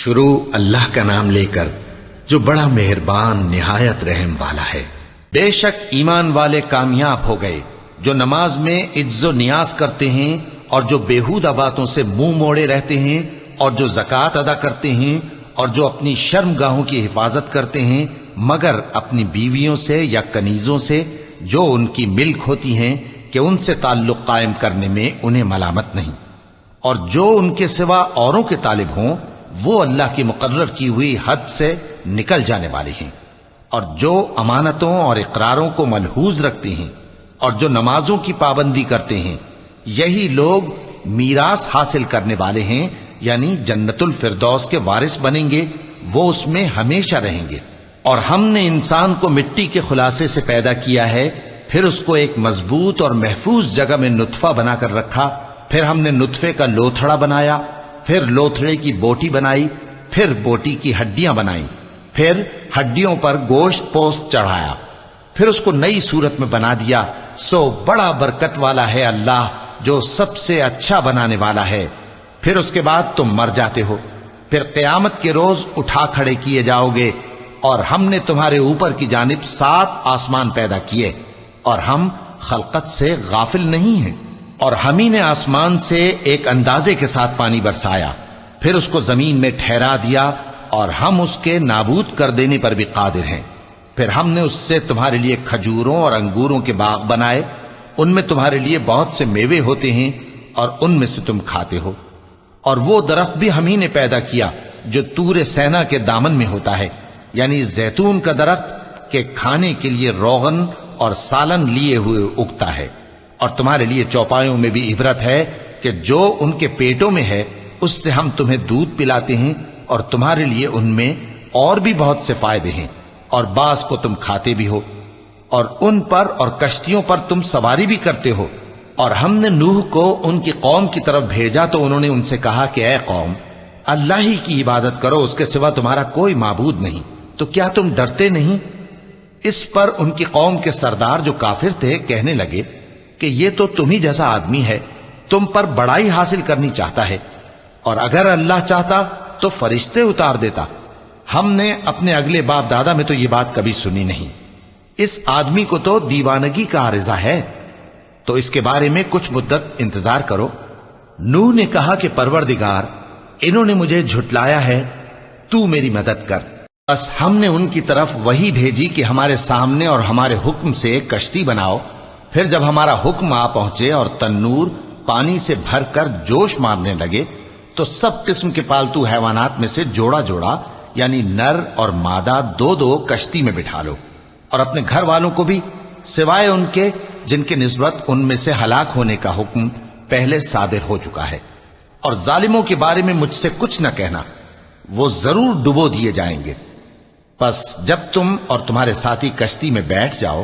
شروع اللہ کا نام لے کر جو بڑا مہربان نہایت رحم والا ہے۔ بے شک ایمان والے کامیاب ہو گئے جو نماز میں عجز و نیاز کرتے ہیں اور جو بیہودہ باتوں سے منہ موڑے رہتے ہیں اور جو زکوٰۃ ادا کرتے ہیں اور جو اپنی شرم گاہوں کی حفاظت کرتے ہیں مگر اپنی بیویوں سے یا کنیزوں سے جو ان کی ملک ہوتی ہیں کہ ان سے تعلق قائم کرنے میں انہیں ملامت نہیں، اور جو ان کے سوا اوروں کے طالب ہوں وہ اللہ کی مقرر کی ہوئی حد سے نکل جانے والے ہیں، اور جو امانتوں اور اقراروں کو ملحوظ رکھتے ہیں اور جو نمازوں کی پابندی کرتے ہیں یہی لوگ میراث حاصل کرنے والے ہیں، یعنی جنت الفردوس کے وارث بنیں گے، وہ اس میں ہمیشہ رہیں گے۔ اور ہم نے انسان کو مٹی کے خلاصے سے پیدا کیا ہے، پھر اس کو ایک مضبوط اور محفوظ جگہ میں نطفہ بنا کر رکھا، پھر ہم نے نطفے کا لوتھڑا بنایا، پھر لوتھڑے کی بوٹی بنائی، پھر بوٹی کی ہڈیاں بنائیں، پھر ہڈیوں پر گوشت پوست چڑھایا، پھر اس کو نئی صورت میں بنا دیا۔ سو بڑا برکت والا ہے اللہ جو سب سے اچھا بنانے والا ہے۔ پھر اس کے بعد تم مر جاتے ہو، پھر قیامت کے روز اٹھا کھڑے کیے جاؤ گے، اور ہم نے تمہارے اوپر کی جانب 7 آسمان پیدا کیے، اور ہم خلقت سے غافل نہیں ہیں۔ اور ہم ہی نے آسمان سے ایک اندازے کے ساتھ پانی برسایا، پھر اس کو زمین میں ٹھہرا دیا، اور ہم اس کے نابود کر دینے پر بھی قادر ہیں۔ پھر ہم نے اس سے تمہارے لیے کھجوروں اور انگوروں کے باغ بنائے، ان میں تمہارے لیے بہت سے میوے ہوتے ہیں اور ان میں سے تم کھاتے ہو۔ اور وہ درخت بھی ہم ہی نے پیدا کیا جو طور سینا کے دامن میں ہوتا ہے، یعنی زیتون کا درخت کہ کھانے کے لیے روغن اور سالن لیے ہوئے اگتا ہے۔ اور تمہارے لیے چوپایوں میں بھی عبرت ہے کہ جو ان کے پیٹوں میں ہے اس سے ہم تمہیں دودھ پلاتے ہیں، اور تمہارے لیے ان میں اور بھی بہت سے فائدے ہیں، اور بعض کو تم کھاتے بھی ہو، اور ان پر اور کشتیوں پر تم سواری بھی کرتے ہو۔ اور ہم نے نوح کو ان کی قوم کی طرف بھیجا تو انہوں نے ان سے کہا کہ اے قوم، اللہ ہی کی عبادت کرو، اس کے سوا تمہارا کوئی معبود نہیں، تو کیا تم ڈرتے نہیں؟ اس پر ان کی قوم کے سردار جو کافر تھے کہنے لگے کہ یہ تو تم ہی جیسا آدمی ہے، تم پر بڑائی حاصل کرنی چاہتا ہے، اور اگر اللہ چاہتا تو فرشتے اتار دیتا۔ ہم نے اپنے اگلے باپ دادا میں تو یہ بات کبھی سنی نہیں، اس آدمی کو تو دیوانگی کا عارضہ ہے، تو اس کے بارے میں کچھ مدت انتظار کرو۔ نوح نے کہا کہ پروردگار، انہوں نے مجھے جھٹلایا ہے، تو میری مدد کر۔ بس ہم نے ان کی طرف وہی بھیجی کہ ہمارے سامنے اور ہمارے حکم سے ایک کشتی بناؤ، پھر جب ہمارا حکم آ پہنچے اور تنور پانی سے بھر کر جوش مارنے لگے تو سب قسم کے پالتو حیوانات میں سے جوڑا جوڑا یعنی نر اور مادہ 2 کشتی میں بٹھا لو، اور اپنے گھر والوں کو بھی سوائے ان کے جن کے نسبت ان میں سے ہلاک ہونے کا حکم پہلے صادر ہو چکا ہے۔ اور ظالموں کے بارے میں مجھ سے کچھ نہ کہنا، وہ ضرور ڈبو دیے جائیں گے۔ پس جب تم اور تمہارے ساتھی کشتی میں بیٹھ جاؤ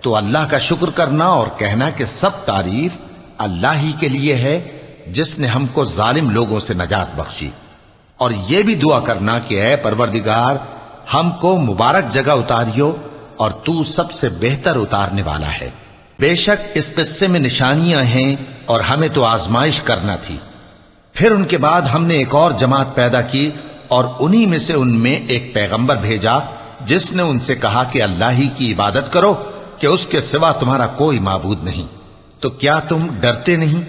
تو اللہ کا شکر کرنا اور کہنا کہ سب تعریف اللہ ہی کے لیے ہے جس نے ہم کو ظالم لوگوں سے نجات بخشی، اور یہ بھی دعا کرنا کہ اے پروردگار ہم کو مبارک جگہ اتاریو اور تو سب سے بہتر اتارنے والا ہے۔ بے شک اس قصے میں نشانیاں ہیں اور ہمیں تو آزمائش کرنا تھی۔ پھر ان کے بعد ہم نے ایک اور جماعت پیدا کی اور انہی میں سے ان میں ایک پیغمبر بھیجا جس نے ان سے کہا کہ اللہ ہی کی عبادت کرو کہ اس کے سوا تمہارا کوئی معبود نہیں، تو کیا تم ڈرتے نہیں؟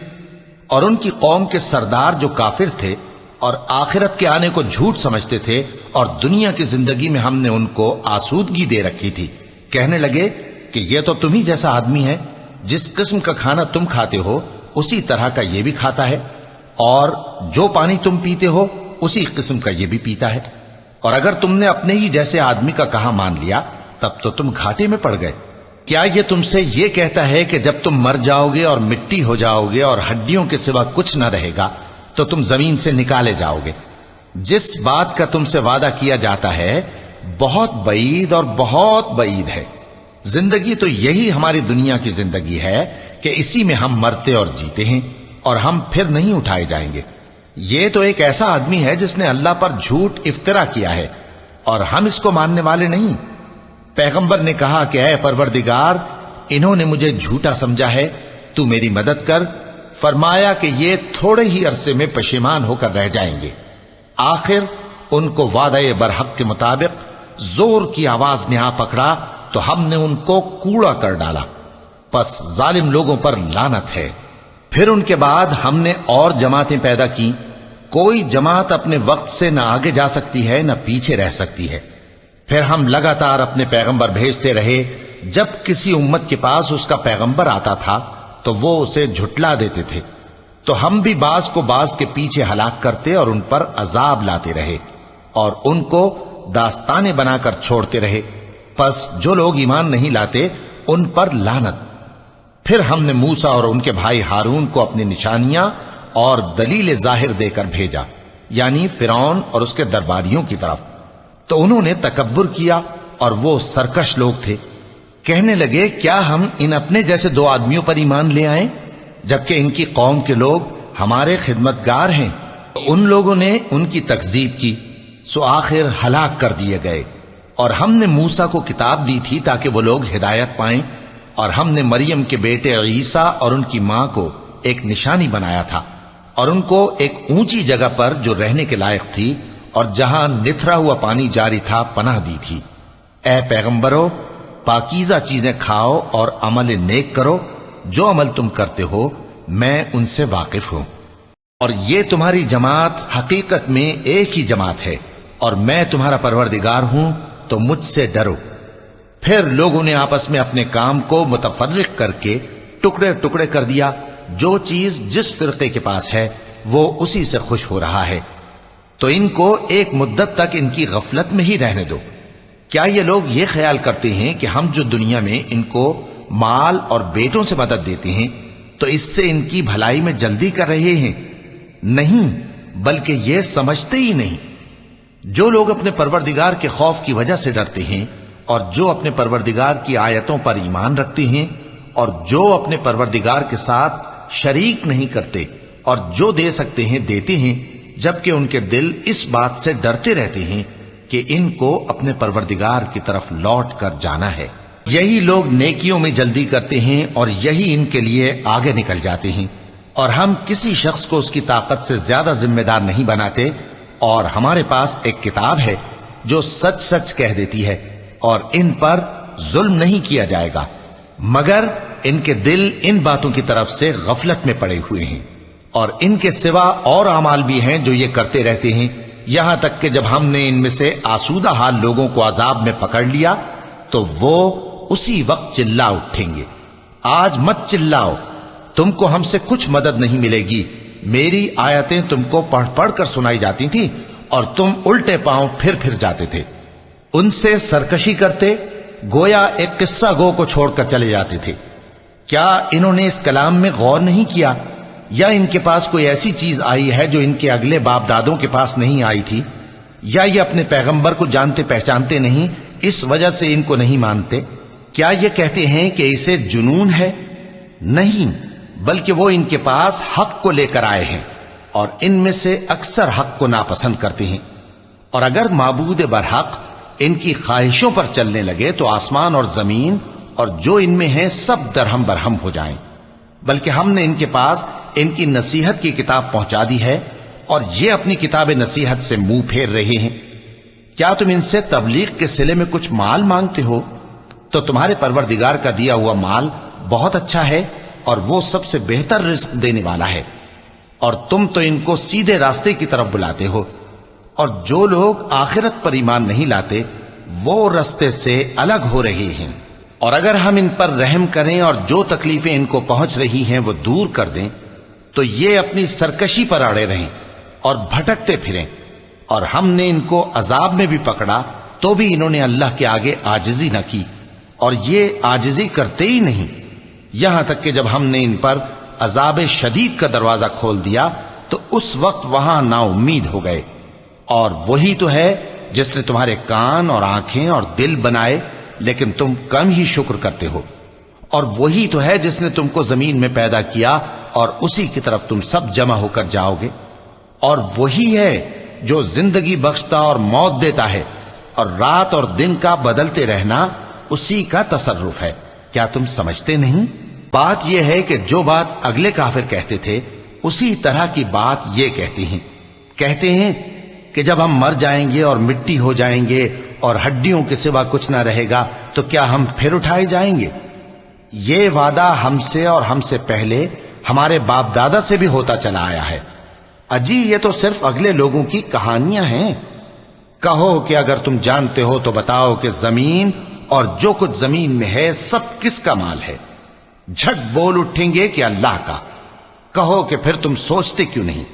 اور ان کی قوم کے سردار جو کافر تھے اور آخرت کے آنے کو جھوٹ سمجھتے تھے اور دنیا کی زندگی میں ہم نے ان کو آسودگی دے رکھی تھی، کہنے لگے کہ یہ تو تم ہی جیسا آدمی ہے، جس قسم کا کھانا تم کھاتے ہو اسی طرح کا یہ بھی کھاتا ہے، اور جو پانی تم پیتے ہو اسی قسم کا یہ بھی پیتا ہے، اور اگر تم نے اپنے ہی جیسے آدمی کا کہا مان لیا تب تو تم گھاٹے میں پڑ گئے۔ کیا یہ تم سے یہ کہتا ہے کہ جب تم مر جاؤ گے اور مٹی ہو جاؤ گے اور ہڈیوں کے سوا کچھ نہ رہے گا تو تم زمین سے نکالے جاؤ گے؟ جس بات کا تم سے وعدہ کیا جاتا ہے بہت بعید اور بہت بعید ہے۔ زندگی تو یہی ہماری دنیا کی زندگی ہے کہ اسی میں ہم مرتے اور جیتے ہیں، اور ہم پھر نہیں اٹھائے جائیں گے۔ یہ تو ایک ایسا آدمی ہے جس نے اللہ پر جھوٹ افطرا کیا ہے، اور ہم اس کو ماننے والے نہیں۔ پیغمبر نے کہا کہ اے پروردگار، انہوں نے مجھے جھوٹا سمجھا ہے، تو میری مدد کر۔ فرمایا کہ یہ تھوڑے ہی عرصے میں پشیمان ہو کر رہ جائیں گے، آخر ان کو وعدہ برحق کے مطابق زور کی آواز نے آ پکڑا تو ہم نے ان کو کوڑا کر ڈالا، پس ظالم لوگوں پر لعنت ہے۔ پھر ان کے بعد ہم نے اور جماعتیں پیدا کی، کوئی جماعت اپنے وقت سے نہ آگے جا سکتی ہے نہ پیچھے رہ سکتی ہے۔ پھر ہم لگاتار اپنے پیغمبر بھیجتے رہے، جب کسی امت کے پاس اس کا پیغمبر آتا تھا تو وہ اسے جھٹلا دیتے تھے، تو ہم بھی بعض کو بعض کے پیچھے ہلاک کرتے اور ان پر عذاب لاتے رہے اور ان کو داستانیں بنا کر چھوڑتے رہے، پس جو لوگ ایمان نہیں لاتے ان پر لعنت۔ پھر ہم نے موسیٰ اور ان کے بھائی ہارون کو اپنی نشانیاں اور دلیل ظاہر دے کر بھیجا، یعنی فرعون اور اس کے درباریوں کی طرف، تو انہوں نے تکبر کیا اور وہ سرکش لوگ تھے۔ کہنے لگے کیا ہم ان اپنے جیسے دو آدمیوں پر ایمان لے آئیں جبکہ ان کی قوم کے لوگ ہمارے خدمتگار ہیں؟ تو ان لوگوں نے ان کی تکذیب کی، سو آخر ہلاک کر دیے گئے۔ اور ہم نے موسیٰ کو کتاب دی تھی تاکہ وہ لوگ ہدایت پائیں، اور ہم نے مریم کے بیٹے عیسیٰ اور ان کی ماں کو ایک نشانی بنایا تھا اور ان کو ایک اونچی جگہ پر جو رہنے کے لائق تھی اور جہاں نتھرا ہوا پانی جاری تھا پناہ دی تھی۔ اے پیغمبرو، پاکیزہ چیزیں کھاؤ اور عمل نیک کرو، جو عمل تم کرتے ہو میں ان سے واقف ہوں، اور یہ تمہاری جماعت حقیقت میں ایک ہی جماعت ہے اور میں تمہارا پروردگار ہوں، تو مجھ سے ڈرو۔ پھر لوگوں نے آپس میں اپنے کام کو متفرق کر کے ٹکڑے ٹکڑے کر دیا، جو چیز جس فرقے کے پاس ہے وہ اسی سے خوش ہو رہا ہے، تو ان کو ایک مدت تک ان کی غفلت میں ہی رہنے دو۔ کیا یہ لوگ یہ خیال کرتے ہیں کہ ہم جو دنیا میں ان کو مال اور بیٹوں سے مدد دیتے ہیں تو اس سے ان کی بھلائی میں جلدی کر رہے ہیں؟ نہیں، بلکہ یہ سمجھتے ہی نہیں۔ جو لوگ اپنے پروردگار کے خوف کی وجہ سے ڈرتے ہیں اور جو اپنے پروردگار کی آیتوں پر ایمان رکھتے ہیں اور جو اپنے پروردگار کے ساتھ شریک نہیں کرتے اور جو دے سکتے ہیں دیتے ہیں، جبکہ ان کے دل اس بات سے ڈرتے رہتے ہیں کہ ان کو اپنے پروردگار کی طرف لوٹ کر جانا ہے، یہی لوگ نیکیوں میں جلدی کرتے ہیں اور یہی ان کے لیے آگے نکل جاتے ہیں۔ اور ہم کسی شخص کو اس کی طاقت سے زیادہ ذمہ دار نہیں بناتے، اور ہمارے پاس ایک کتاب ہے جو سچ سچ کہہ دیتی ہے، اور ان پر ظلم نہیں کیا جائے گا، مگر ان کے دل ان باتوں کی طرف سے غفلت میں پڑے ہوئے ہیں۔ اور ان کے سوا اور اعمال بھی ہیں جو یہ کرتے رہتے ہیں، یہاں تک کہ جب ہم نے ان میں سے آسودہ حال لوگوں کو عذاب میں پکڑ لیا تو وہ اسی وقت چلا اٹھیں گے۔ آج مت چلاؤ، تم کو ہم سے کچھ مدد نہیں ملے گی، میری آیتیں تم کو پڑھ پڑھ کر سنائی جاتی تھی اور تم الٹے پاؤں پھر پھر جاتے تھے، ان سے سرکشی کرتے، گویا ایک قصہ گو کو چھوڑ کر چلے جاتے تھے۔ کیا انہوں نے اس کلام میں غور نہیں کیا، یا ان کے پاس کوئی ایسی چیز آئی ہے جو ان کے اگلے باپ دادوں کے پاس نہیں آئی تھی، یا یہ اپنے پیغمبر کو جانتے پہچانتے نہیں اس وجہ سے ان کو نہیں مانتے؟ کیا یہ کہتے ہیں کہ اسے جنون ہے؟ نہیں، بلکہ وہ ان کے پاس حق کو لے کر آئے ہیں اور ان میں سے اکثر حق کو ناپسند کرتے ہیں۔ اور اگر معبود برحق ان کی خواہشوں پر چلنے لگے تو آسمان اور زمین اور جو ان میں ہیں سب درہم برہم ہو جائیں، بلکہ ہم نے ان کے پاس ان کی نصیحت کی کتاب پہنچا دی ہے اور یہ اپنی کتاب نصیحت سے منہ پھیر رہے ہیں۔ کیا تم ان سے تبلیغ کے صلے میں کچھ مال مانگتے ہو؟ تو تمہارے پروردگار کا دیا ہوا مال بہت اچھا ہے اور وہ سب سے بہتر رزق دینے والا ہے، اور تم تو ان کو سیدھے راستے کی طرف بلاتے ہو، اور جو لوگ آخرت پر ایمان نہیں لاتے وہ راستے سے الگ ہو رہے ہیں۔ اور اگر ہم ان پر رحم کریں اور جو تکلیفیں ان کو پہنچ رہی ہیں وہ دور کر دیں تو یہ اپنی سرکشی پر اڑے رہیں اور بھٹکتے پھریں، اور ہم نے ان کو عذاب میں بھی پکڑا تو بھی انہوں نے اللہ کے آگے عاجزی نہ کی، اور یہ عاجزی کرتے ہی نہیں، یہاں تک کہ جب ہم نے ان پر عذاب شدید کا دروازہ کھول دیا تو اس وقت وہاں نا امید ہو گئے۔ اور وہی تو ہے جس نے تمہارے کان اور آنکھیں اور دل بنائے، لیکن تم کم ہی شکر کرتے ہو، اور وہی تو ہے جس نے تم کو زمین میں پیدا کیا اور اسی کی طرف تم سب جمع ہو کر جاؤ گے، اور وہی ہے جو زندگی بخشتا اور موت دیتا ہے، اور رات اور دن کا بدلتے رہنا اسی کا تصرف ہے۔ کیا تم سمجھتے نہیں؟ بات یہ ہے کہ جو بات اگلے کافر کہتے تھے اسی طرح کی بات یہ کہتے ہیں کہ جب ہم مر جائیں گے اور مٹی ہو جائیں گے اور ہڈیوں کے سوا کچھ نہ رہے گا تو کیا ہم پھر اٹھائے جائیں گے؟ یہ وعدہ ہم سے اور ہم سے پہلے ہمارے باپ دادا سے بھی ہوتا چلا آیا ہے۔ اجی یہ تو صرف اگلے لوگوں کی کہانیاں ہیں۔ کہو کہ اگر تم جانتے ہو تو بتاؤ کہ زمین اور جو کچھ زمین میں ہے سب کس کا مال ہے؟ جھٹ بول اٹھیں گے کہ اللہ کا۔ کہو کہ پھر تم سوچتے کیوں نہیں؟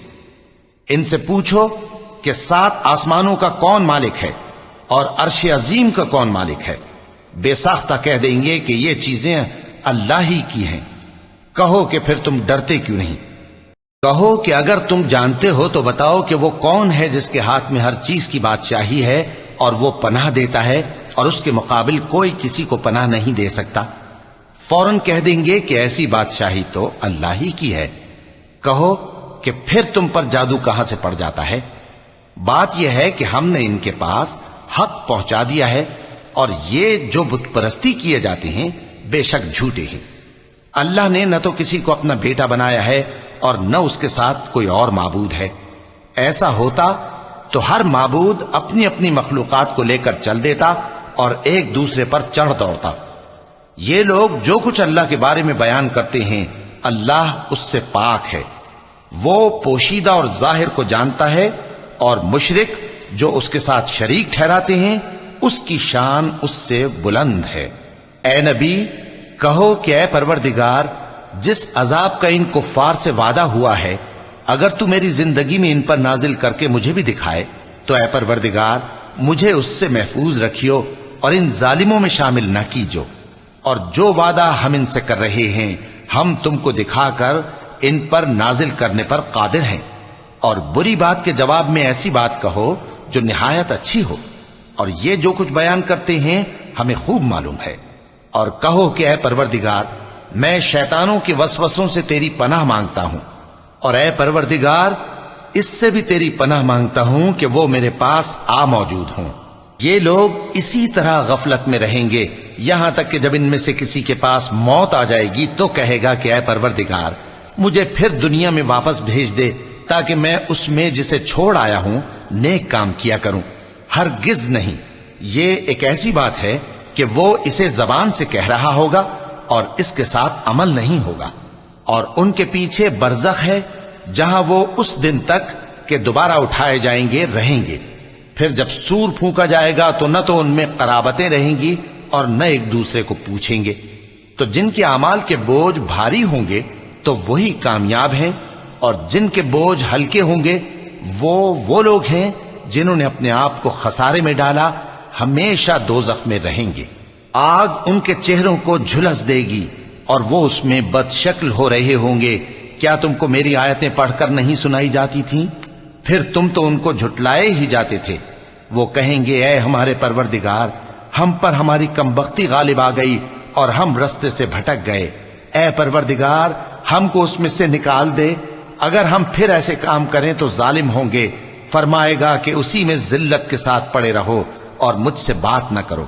ان سے پوچھو کہ 7 آسمانوں کا کون مالک ہے اور عرش عظیم کا کون مالک ہے؟ بے ساختہ کہہ دیں گے کہ یہ چیزیں اللہ ہی کی ہیں۔ کہو کہ پھر تم ڈرتے کیوں نہیں؟ کہو کہ اگر تم جانتے ہو تو بتاؤ کہ وہ کون ہے جس کے ہاتھ میں ہر چیز کی بادشاہی ہے اور وہ پناہ دیتا ہے اور اس کے مقابل کوئی کسی کو پناہ نہیں دے سکتا؟ فوراً کہہ دیں گے کہ ایسی بادشاہی تو اللہ ہی کی ہے۔ کہو کہ پھر تم پر جادو کہاں سے پڑ جاتا ہے؟ بات یہ ہے کہ ہم نے ان کے پاس حق پہنچا دیا ہے اور یہ جو بت پرستی کیے جاتے ہیں بے شک جھوٹے ہیں۔ اللہ نے نہ تو کسی کو اپنا بیٹا بنایا ہے اور نہ اس کے ساتھ کوئی اور معبود ہے۔ ایسا ہوتا تو ہر معبود اپنی اپنی مخلوقات کو لے کر چل دیتا اور ایک دوسرے پر چڑھ دوڑتا۔ یہ لوگ جو کچھ اللہ کے بارے میں بیان کرتے ہیں اللہ اس سے پاک ہے، وہ پوشیدہ اور ظاہر کو جانتا ہے، اور مشرک جو اس کے ساتھ شریک ٹھہراتے ہیں اس کی شان اس سے بلند ہے۔ اے نبی کہو کہ اے پروردگار، جس عذاب کا ان کفار سے وعدہ ہوا ہے اگر تو میری زندگی میں ان پر نازل کر کے مجھے بھی دکھائے تو اے پروردگار مجھے اس سے محفوظ رکھیو اور ان ظالموں میں شامل نہ کیجو، اور جو وعدہ ہم ان سے کر رہے ہیں ہم تم کو دکھا کر ان پر نازل کرنے پر قادر ہیں۔ اور بری بات کے جواب میں ایسی بات کہو جو نہایت اچھی ہو، اور یہ جو کچھ بیان کرتے ہیں ہمیں خوب معلوم ہے۔ اور کہو کہ اے پروردگار میں شیطانوں کے وسوسوں سے تیری پناہ مانگتا ہوں، اور اے پروردگار اس سے بھی تیری پناہ مانگتا ہوں کہ وہ میرے پاس آ موجود ہوں۔ یہ لوگ اسی طرح غفلت میں رہیں گے یہاں تک کہ جب ان میں سے کسی کے پاس موت آ جائے گی تو کہے گا کہ اے پروردگار مجھے پھر دنیا میں واپس بھیج دے تاکہ میں اس میں جسے چھوڑ آیا ہوں نیک کام کیا کروں۔ ہرگز نہیں، یہ ایک ایسی بات ہے کہ وہ اسے زبان سے کہہ رہا ہوگا اور اس کے ساتھ عمل نہیں ہوگا۔ اور ان کے پیچھے برزخ ہے جہاں وہ اس دن تک کہ دوبارہ اٹھائے جائیں گے رہیں گے۔ پھر جب سور پھونکا جائے گا تو نہ تو ان میں قرابتیں رہیں گی اور نہ ایک دوسرے کو پوچھیں گے۔ تو جن کے اعمال کے بوجھ بھاری ہوں گے تو وہی کامیاب ہیں، اور جن کے بوجھ ہلکے ہوں گے وہ لوگ ہیں جنہوں نے اپنے آپ کو خسارے میں ڈالا، ہمیشہ دوزخ میں رہیں گے۔ آگ ان کے چہروں کو جھلس دے گی اور وہ اس میں بد شکل ہو رہے ہوں گے۔ کیا تم کو میری آیتیں پڑھ کر نہیں سنائی جاتی تھیں؟ پھر تم تو ان کو جھٹلائے ہی جاتے تھے۔ وہ کہیں گے اے ہمارے پروردگار ہم پر ہماری کمبختی غالب آ گئی اور ہم رستے سے بھٹک گئے۔ اے پروردگار ہم کو اس میں سے نکال دے، اگر ہم پھر ایسے کام کریں تو ظالم ہوں گے۔ فرمائے گا کہ اسی میں ذلت کے ساتھ پڑے رہو اور مجھ سے بات نہ کرو۔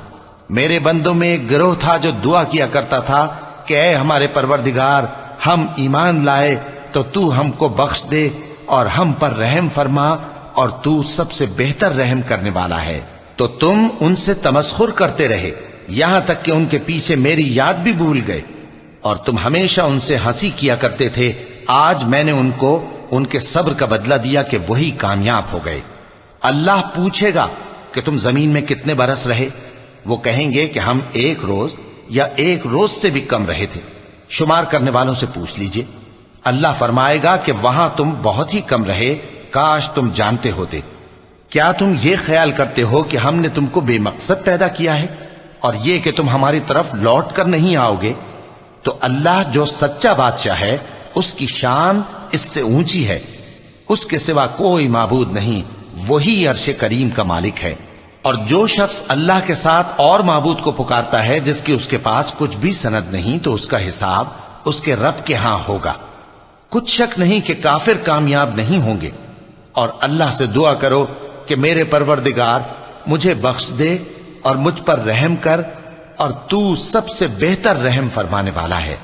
میرے بندوں میں ایک گروہ تھا جو دعا کیا کرتا تھا کہ اے ہمارے پروردگار ہم ایمان لائے تو تو ہم کو بخش دے اور ہم پر رحم فرما، اور تو سب سے بہتر رحم کرنے والا ہے۔ تو تم ان سے تمسخر کرتے رہے یہاں تک کہ ان کے پیچھے میری یاد بھی بھول گئے، اور تم ہمیشہ ان سے ہنسی کیا کرتے تھے۔ آج میں نے ان کو ان کے صبر کا بدلہ دیا کہ وہی کامیاب ہو گئے۔ اللہ پوچھے گا کہ تم زمین میں کتنے برس رہے؟ وہ کہیں گے کہ ہم 1 روز یا 1 روز سے بھی کم رہے تھے۔ شمار کرنے والوں سے پوچھ لیجئے۔ اللہ فرمائے گا کہ وہاں تم بہت ہی کم رہے، کاش تم جانتے ہوتے۔ کیا تم یہ خیال کرتے ہو کہ ہم نے تم کو بے مقصد پیدا کیا ہے اور یہ کہ تم ہماری طرف لوٹ کر نہیں آؤ گے؟ تو اللہ جو سچا بادشاہ ہے اس کی شان اس سے اونچی ہے، اس کے سوا کوئی معبود نہیں، وہی عرش کریم کا مالک ہے۔ اور جو شخص اللہ کے ساتھ اور معبود کو پکارتا ہے جس کی اس کے پاس کچھ بھی سند نہیں تو اس کا حساب اس کے رب کے ہاں ہوگا۔ کچھ شک نہیں کہ کافر کامیاب نہیں ہوں گے۔ اور اللہ سے دعا کرو کہ میرے پروردگار مجھے بخش دے اور مجھ پر رحم کر، اور تو سب سے بہتر رحم فرمانے والا ہے۔